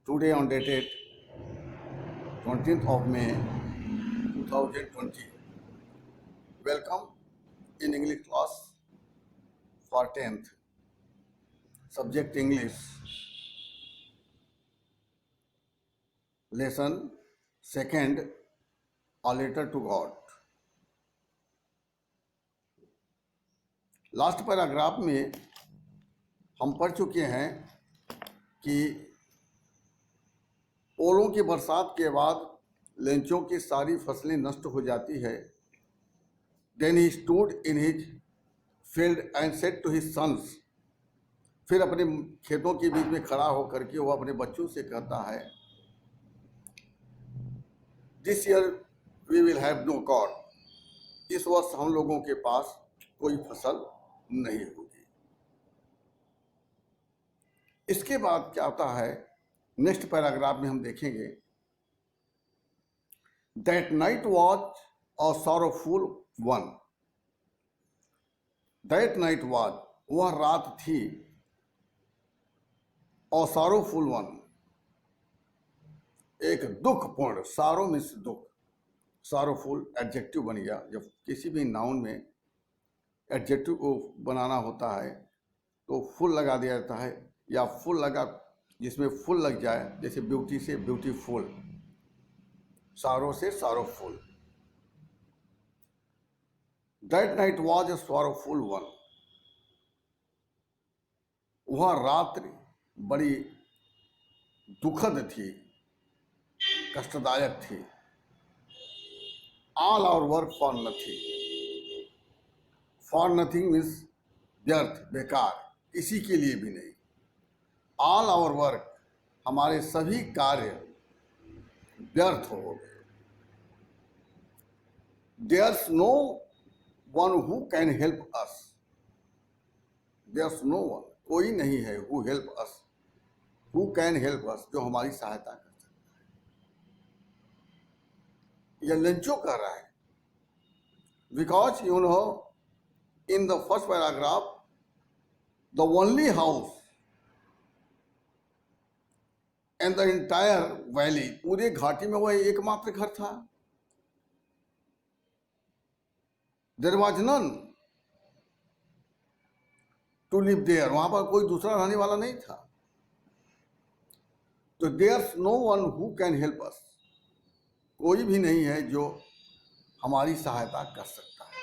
Today on dated 20th of May 2020. Welcome in English class for 10th. Subject English. Lesson second, A Letter to God. Last paragraph में हम पढ़ चुके हैं कि ओलों की बरसात के बाद लेंचों की सारी फसलें नष्ट हो जाती है. Then he stood in his field and said to his sons. फिर अपने खेतों के बीच में खड़ा होकर के वो अपने बच्चों से कहता है, this year we will have no corn. इस वर्ष हम लोगों के पास कोई फसल नहीं होगी. इसके बाद क्या आता है, नेक्स्ट पैराग्राफ में हम देखेंगे. That night was a sorrowful one. That night was, वह रात थी, अ सॉरोफुल वन, एक दुखपूर्ण. सारो मीन्स दुख, सॉरोफुल एडजेक्टिव बन गया. जब किसी भी नाउन में एडजेक्टिव को बनाना होता है तो फुल लगा दिया जाता है, या फुल लगा जिसमें फुल लग जाए, जैसे ब्यूटी से ब्यूटीफुल, सारो से sorrowful. That night was a sorrowful one. वह रात्रि बड़ी दुखद थी, कष्टदायक थी. All our work for nothing. For nothing means व्यर्थ, बेकार, किसी के लिए भी नहीं. ऑल आवर वर्क, हमारे सभी कार्य व्यर्थ हो गए. There's no one who can help us. There's no one, कोई नहीं है, who help us, who can help us, जो हमारी सहायता कर सकता है. यह लेंचो कह रहा है. Because you know, in the first paragraph, the only house and the entire valley, पूरे घाटी में वह एकमात्र घर था. There was none to live there, वहां पर कोई दूसरा रहने वाला नहीं था. तो there's no one who can help us, कोई भी नहीं है जो हमारी सहायता कर सकता है.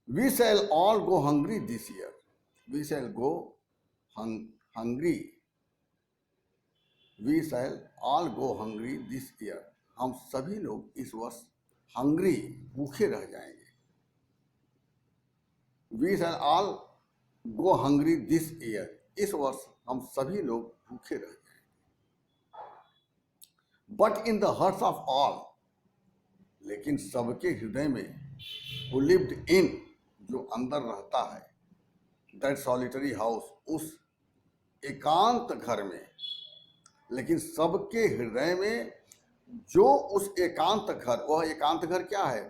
We shall all go hungry this year. We shall go hungry. We shall all go hungry this year. हम सभी लोग इस वर्ष hungry, भूखे रह जाएंगे. We shall all go hungry this year. इस वर्ष हम सभी लोग भूखे रह जाएंगे. But in the hearts of all, लेकिन सबके हृदय में, who lived in, जो अंदर रहता है, दैट सॉलिटरी हाउस, उस एकांत घर में, लेकिन सबके हृदय में जो उस एकांत घर, वह एकांत घर क्या है?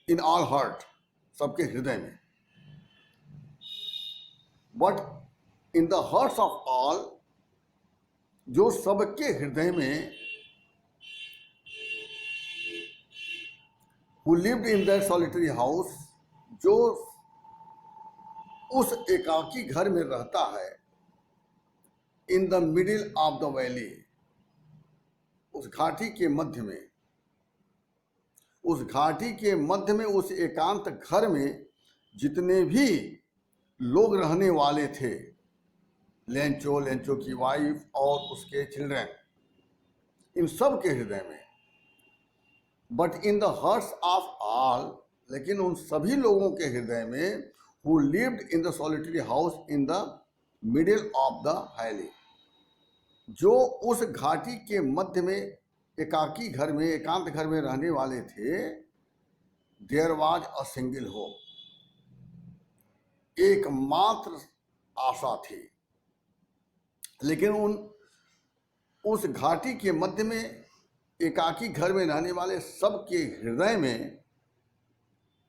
इन ऑल हार्ट, सबके हृदय में. But in the hearts of all, जो सबके हृदय में, who lived in that solitary house, जो उस एकाकी घर में रहता है, in the middle of the valley, उस घाटी के मध्य में, उस घाटी के मध्य में, उस एकांत घर में जितने भी लोग रहने वाले थे, लेंचो, लेंचो की वाइफ और उसके चिल्ड्रन, इन सब के हृदय में. But in the hearts of all, लेकिन उन सभी लोगों के हृदय में, who lived in the solitary house in the middle of the valley, जो उस घाटी के मध्य में एकाकी घर में, एकांत घर में रहने वाले थे, there was a single hope, एकमात्र आशा थी. लेकिन उस घाटी के मध्य में, एकाकी घर में रहने वाले सबके हृदय में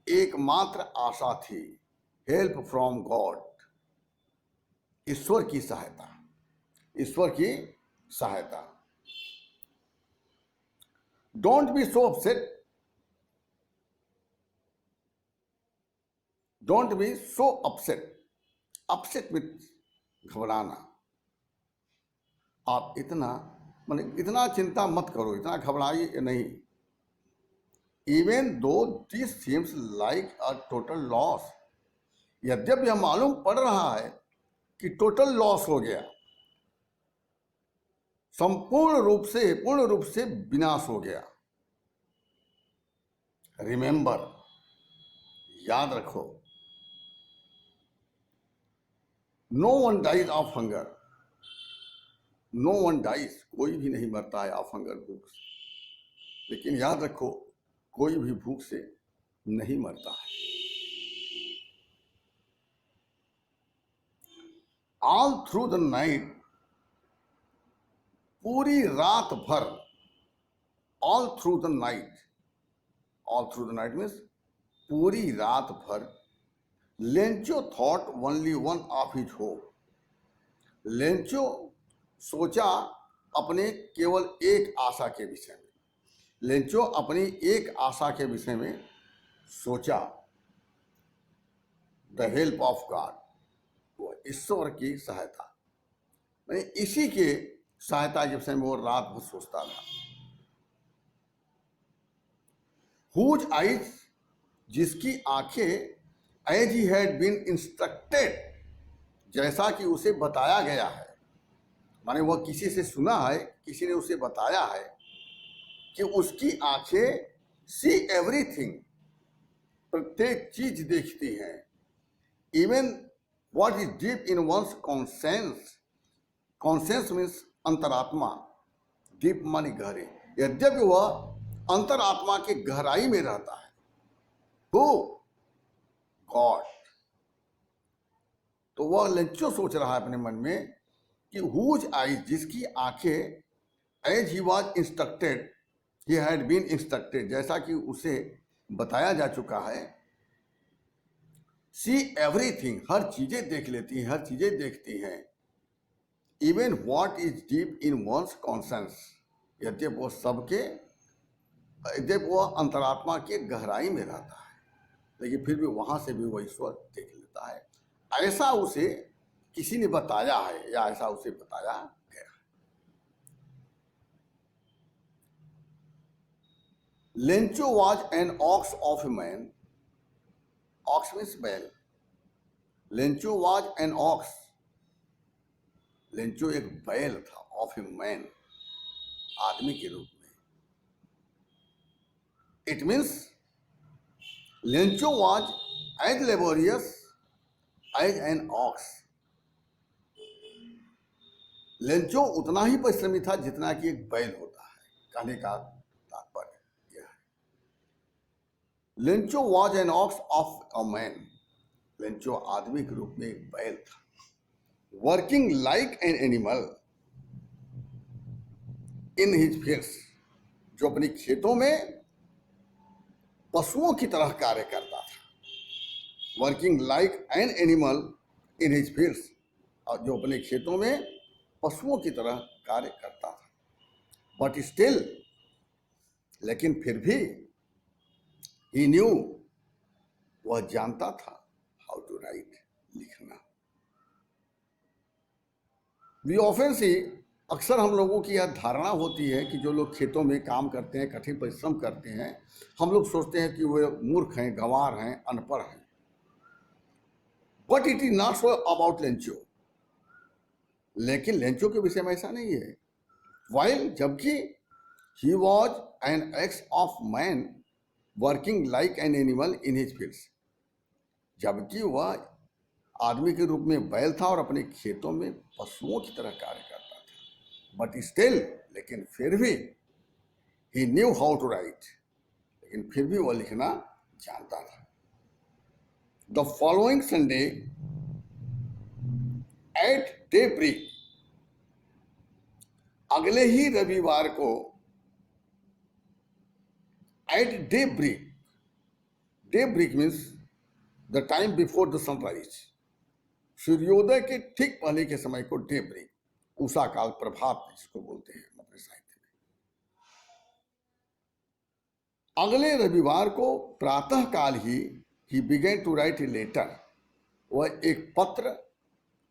एकमात्र आशा थी. हेल्प फ्रॉम गॉड, ईश्वर की सहायता, ईश्वर की सहायता। Don't be so upset, don't be so upset, upset with घबराना। आप इतना इतना चिंता मत करो, इतना घबराइए नहीं। Even though this seems like a total loss, यद्यपि यह मालूम पड़ रहा है कि टोटल लॉस हो गया, पूर्ण रूप से विनाश हो गया। रिमेंबर, याद रखो, no one dies of hunger, no one dies, कोई भी नहीं मरता है ऑफ हंगर, भूख से। लेकिन याद रखो, कोई भी भूख से नहीं मरता है। ऑल थ्रू द नाइट, पूरी रात भर, all through the night, all through the night means पूरी रात भर, Lencho thought only one of his hope, Lencho सोचा अपने केवल एक आशा के विषय में, लेंचो अपनी एक आशा के विषय में सोचा, द हेल्प ऑफ गॉड, वो ईश्वर की सहायता, इसी के सहायता के विषय में वो रात भर सोचता था। हुज आइज, जिसकी आंखें, as he had been instructed, जैसा कि उसे बताया गया है, माने वह किसी से सुना है, किसी ने उसे बताया है कि उसकी आंखें सी एवरीथिंग, प्रत्येक चीज देखती हैं, even what is deep in one's conscience, conscience means अंतरात्मा, डीप माने गहरे, यद्यपि वह अंतरात्मा के गहराई में रहता है। हु? गॉड। तो वह लेंचो सोच रहा है अपने मन में कि हुज आइज, जिसकी आंखें, as he was instructed, he had been instructed, जैसा कि उसे बताया जा चुका है, सी एवरीथिंग, हर चीजें देख लेती हैं, हर चीजें देखती हैं, even what is deep in one's conscience, यद्यपि वो सबके, यद्यपि वह अंतरात्मा के गहराई में रहता है, लेकिन फिर भी वहां से भी वह ईश्वर देख लेता है। ऐसा उसे किसी ने बताया है, या ऐसा उसे बताया गया। Lencho was an ox of a man, ox means बैल, Lencho was an ox, Lencho एक बैल था, ऑफ ए मैन, आदमी के रूप में। It means Lencho was as laborious as an ox, Lencho उतना ही परिश्रमी था जितना कि एक बैल होता है, कहने का तात्पर्य यह है। Lencho was an ox of a man, Lencho आदमी के रूप में एक बैल था, working like an animal in his fields, जो अपनी खेतों में पशुओं की तरह कार्य करता था, working like an animal in his fields, और जो अपने खेतों में पशुओं की तरह कार्य करता था। बट स्टिल, लेकिन फिर भी, ही न्यू, वह जानता था, हाउ टू राइट, लिखना। वी ऑफन सी, अक्सर हम लोगों की यह धारणा होती है कि जो लोग खेतों में काम करते हैं, कठिन परिश्रम करते हैं, हम लोग सोचते हैं कि वे मूर्ख हैं, गंवार हैं, अनपढ़ हैं। But it is not so about Lencho, लेकिन लेंचो के विषय में ऐसा नहीं है। वाइल, जबकि he was an x of man working like an animal in his fields, जबकि वह आदमी के रूप में बैल था और अपने खेतों में पशुओं की तरह कार्य करता था। बट स्टिल, लेकिन फिर भी, he knew how to write, लेकिन फिर भी वह लिखना जानता था। The following Sunday at daybreak, अगले ही रविवार को, at daybreak, daybreak means the time before the sunrise, सूर्योदय के ठीक पहले के समय को डे ब्रेक, उषा काल, प्रभात जिसको बोलते हैं अपने साहित्य में। अगले रविवार को प्रातः काल ही began to write a letter, वह एक पत्र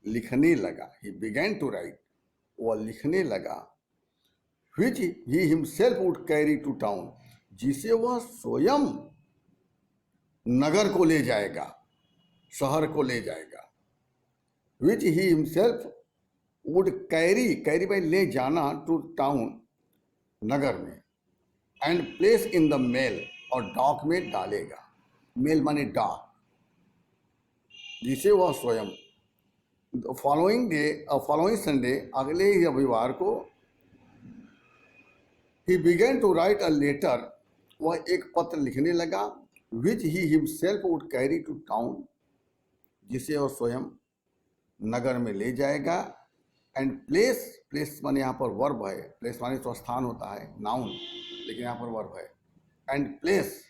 लिखने लगा। ही बिगेन टू राइट, वह लिखने लगा। which he himself would carry to town, जिसे वह स्वयं नगर को ले जाएगा, शहर को ले जाएगा। which he himself would carry by ले जाना, to town, नगर में, and place in the mail, और डाक में डालेगा। मेल माने डाक, जिसे वह स्वयं फॉलोइंग संडे, अगले ही रविवार को, he began to write a letter, वह एक पत्र लिखने लगा। which he himself would carry to town, जिसे वह स्वयं नगर में ले जाएगा। एंड प्लेस माने यहाँ पर वर्ब है, प्लेस माने तो स्थान होता है, नाउन, लेकिन यहाँ पर वर्ब है। एंड प्लेस,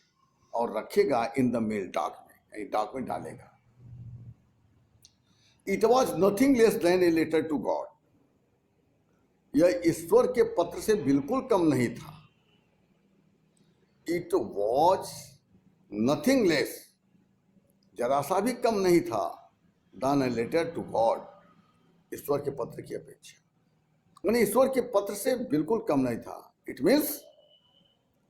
और रखेगा इन द मेल, डाक में, यानी डाक में डालेगा। It was nothing less than a letter to God, यह ईश्वर के पत्र से बिल्कुल कम नहीं था। इट वॉज नथिंग लेस, जरा सा भी कम नहीं था, then a letter to God, ईश्वर के पत्र की अपेक्षा, यानी ईश्वर के पत्र से बिल्कुल कम नहीं था। It means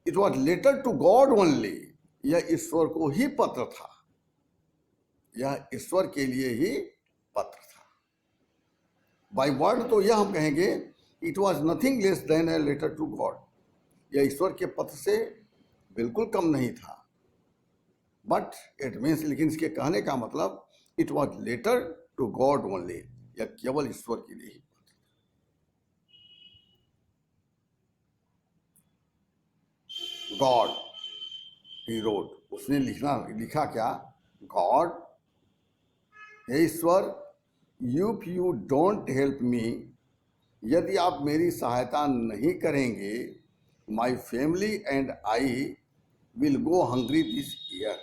it was letter to God only, यह ईश्वर को ही पत्र था, यह ईश्वर के लिए ही पत्र था। बाय वर्ड तो यह हम कहेंगे, it was nothing less than a letter to God, यह ईश्वर के पत्र से बिल्कुल कम नहीं था। बट इट मीन्स, लेकिन इसके कहने का मतलब, it was letter to God only, यह केवल ईश्वर के लिए ही पत्र था। गॉड ही रोट, उसने लिखा क्या? गॉड, हे ईश्वर, if you don't help me, यदि आप मेरी सहायता नहीं करेंगे, my family and I will go hungry this year,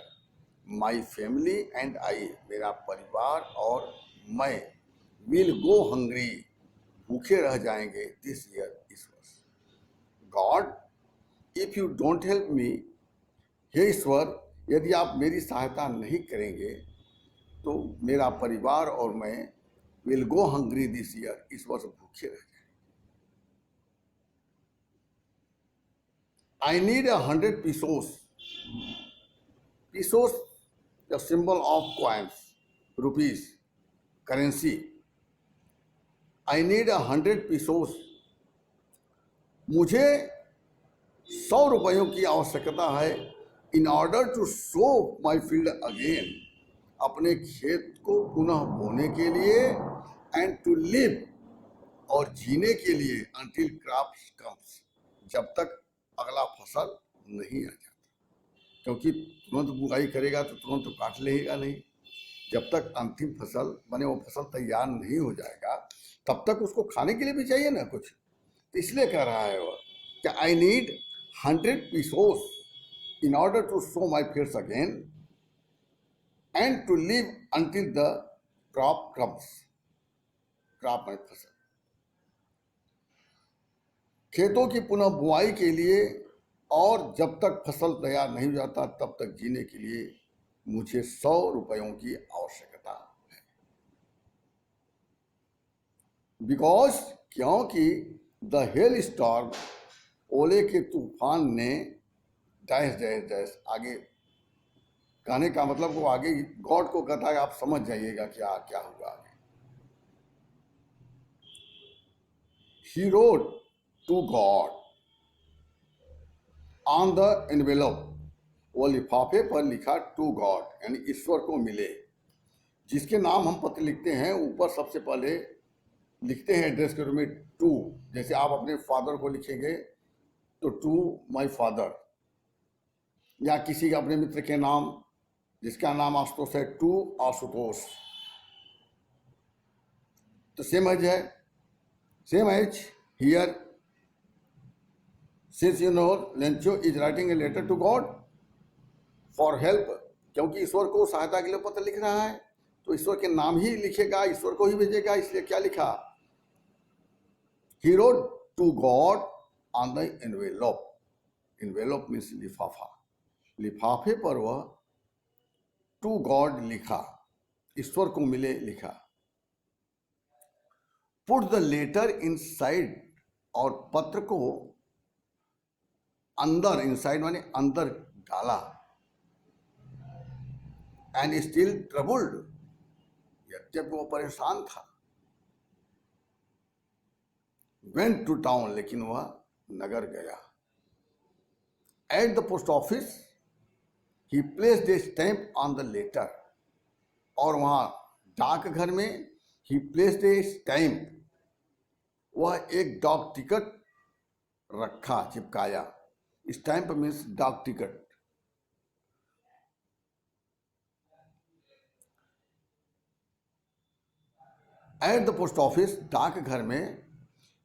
my family and I, मेरा परिवार और मैं, विल गो हंग्री, भूखे रह जाएंगे, दिस ईयर, इस वर्ष। God, if you don't help me, हे ईश्वर, यदि आप मेरी सहायता नहीं करेंगे तो मेरा परिवार और मैं will go hungry this year, इस वर्ष भूखे रह जाएंगे। I need 100 pesos. Pesos, the symbol of coins, rupees, currency. I need 100 pesos. मुझे 100 रुपयों की आवश्यकता है। In order to sow my field again, अपने खेत को पुनः बोने के लिए, and to live, और जीने के लिए, until crops comes, जब तक अगला फसल नहीं आ जाता, क्योंकि तुरंत बुआई करेगा तो तुरंत तो काट लेगा नहीं, जब तक अंतिम फसल बने, वो फसल तैयार नहीं हो जाएगा, तब तक उसको खाने के लिए भी चाहिए ना कुछ। तो इसलिए कह रहा है वो कि I need 100 pesos in order to sow my fields again and to live until the crop comes, crop में फसल, खेतों की पुनः बुआई के लिए, और जब तक फसल तैयार नहीं हो जाता तब तक जीने के लिए मुझे 100 रुपयों की आवश्यकता है। बिकॉज, क्योंकि द हेल स्टॉर्म, ओले के तूफान ने, डैश डैश डैश, आगे कहने का मतलब वो आगे गॉड को कहता है, आप समझ जाइएगा क्या क्या होगा आगे। He wrote to God on the envelope, वो लिफाफे पर लिखा टू गॉड, यानी ईश्वर को मिले। जिसके नाम हम पत्र लिखते हैं, ऊपर सबसे पहले लिखते हैं एड्रेस के रूप में टू, जैसे आप अपने फादर को लिखेंगे तो टू माय फादर, या किसी के अपने मित्र के नाम, जिसका नाम आशुतोष है, टू आशुतोष। तो same as here, since you know Lencho is writing a letter to God for help क्योंकि ईश्वर को सहायता के लिए पत्र लिख रहा है तो ईश्वर के नाम ही लिखेगा, ईश्वर को ही भेजेगा, इसलिए क्या लिखा, he wrote to God on the envelope. Envelope means लिफाफा, लिफाफे पर वह टू गॉड लिखा, ईश्वर को मिले लिखा। पुट द लेटर इनसाइड, और पत्र को अंदर, इनसाइड माने अंदर डाला। एंड स्टिल ट्रबल्ड, यद्यपि वो परेशान था। वेंट टू टाउन, लेकिन वह नगर गया। At the post office he placed a stamp on the letter, और वहां डाकघर में ही प्लेस्ड ए स्टैंप, वह एक डाक टिकट रखा, चिपकाया। स्टैंप मीन्स डाक ticket. At the post office, डाकघर में,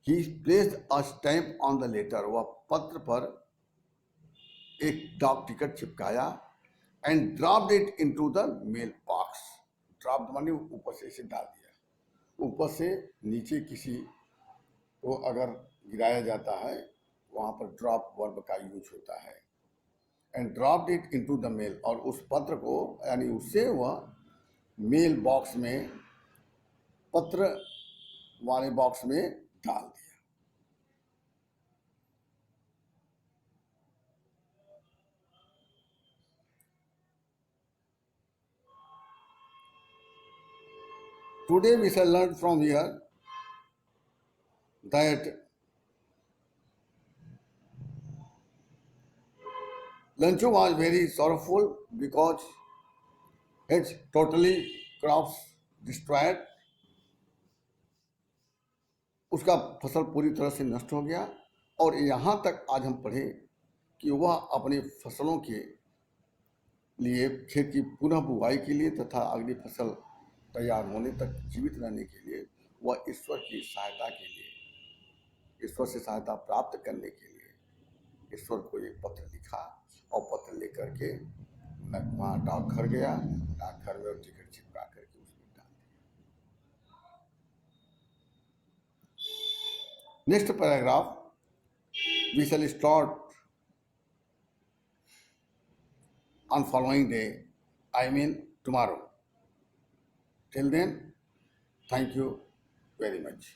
he placed a stamp on the letter, वह पत्र पर एक डाक टिकट चिपकाया। And dropped it into the mailbox, dropped माने ऊपर से इसे डाल दिया, ऊपर से नीचे किसी को अगर गिराया जाता है वहां पर ड्रॉप वर्ब का यूज होता है। And dropped it into the mail, और उस पत्र को यानी उससे वह मेल बॉक्स में, पत्र वाले बॉक्स में डाल दिया। Today we shall learn from here that Lanchu was very sorrowful because his totally crops destroyed, उसका फसल पूरी तरह से नष्ट हो गया। और यहाँ तक आज हम पढ़े कि वह अपनी फसलों के लिए, खेत की पुनः बुआई के लिए तथा अगली फसल तैयार होने तक जीवित रहने के लिए वह ईश्वर की सहायता के लिए, ईश्वर से सहायता प्राप्त करने के लिए ईश्वर को एक पत्र लिखा, और पत्र लेकर के वहाँ डाकघर गया, डाकघर में टिकट चिपका करके उसमें डाल दिया। Next paragraph we shall start on following day, I mean tomorrow. Till then, thank you very much.